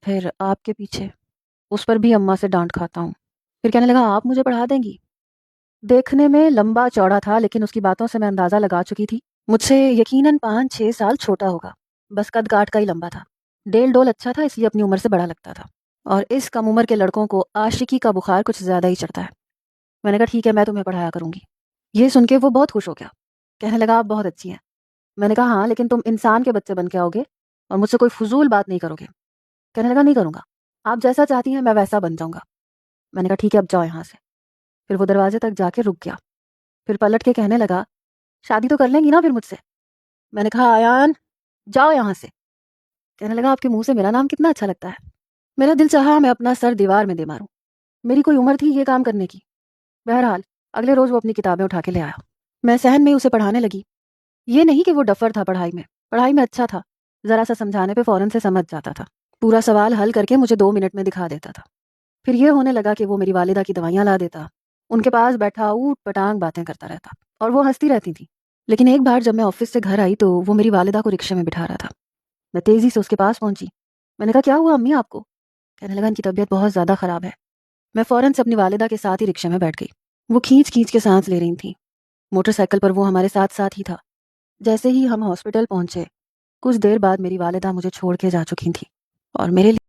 پھر آپ کے پیچھے، اس پر بھی اماں سے ڈانٹ کھاتا ہوں۔ پھر کہنے لگا آپ مجھے پڑھا دیں گی؟ دیکھنے میں لمبا چوڑا تھا، لیکن اس کی باتوں سے میں اندازہ لگا چکی تھی مجھ سے یقیناً 5-6 سال چھوٹا ہوگا، بس قد کاٹ کا ہی لمبا تھا۔ ڈیل ڈول اچھا تھا، اس لیے اپنی عمر سے بڑا لگتا تھا، اور اس کم عمر کے لڑکوں کو عاشقی کا بخار کچھ زیادہ ہی چڑھتا ہے۔ میں نے کہا ٹھیک ہے، میں تمہیں پڑھایا کروں گی۔ یہ سن کے وہ بہت خوش ہو گیا، کہنے لگا آپ بہت اچھی ہیں۔ میں نے کہا ہاں، لیکن تم انسان کے بچے بن کے آؤ گے اور مجھ سے کوئی فضول بات نہیں کرو گے۔ کہنے لگا نہیں کروں گا، آپ جیسا چاہتی ہیں میں ویسا بن جاؤں گا۔ میں نے کہا ٹھیک ہے، اب جاؤ یہاں سے۔ پھر وہ دروازے تک جا کے رک گیا، پھر پلٹ کے کہنے لگا شادی تو کر لیں گی نا پھر مجھ سے؟ میں نے کہا آیان جاؤ یہاں سے۔ کہنے لگا آپ کے منہ سے میرا نام کتنا اچھا لگتا ہے۔ میرا دل چاہا میں اپنا سر دیوار میں دے ماروں، میری کوئی عمر تھی یہ کام کرنے کی؟ بہرحال اگلے روز وہ اپنی کتابیں اٹھا کے لے آیا، میں صحن میں اسے پڑھانے لگی۔ یہ نہیں کہ وہ ڈفر تھا، پڑھائی میں اچھا تھا، ذرا سا سمجھانے پہ فوراً سے سمجھ جاتا تھا، پورا سوال حل کر کے مجھے 2 منٹ میں دکھا دیتا تھا۔ پھر یہ ہونے لگا کہ وہ میری والدہ کی دوائیاں لا دیتا، ان کے پاس بیٹھا اوٹ پٹانگ باتیں کرتا رہتا، اور وہ ہنستی رہتی تھی۔ لیکن ایک بار جب میں آفس سے گھر آئی تو وہ میری والدہ کو رکشے میں بٹھا رہا تھا۔ میں تیزی سے اس کے پاس پہنچی، میں نے کہا کیا ہوا امی آپ کو؟ کہنے لگا ان کی طبیعت بہت زیادہ خراب ہے۔ میں فوراً سے اپنی والدہ کے ساتھ ہی رکشے میں بیٹھ گئی۔ وہ کھینچ کھینچ کے سانس لے رہی تھیں، موٹر سائیکل پر وہ ہمارے ساتھ ساتھ ہی تھا۔ جیسے ہی ہم ہاسپٹل پہنچے، کچھ دیر بعد میری والدہ مجھے چھوڑ کے جا چکی تھی، اور میرے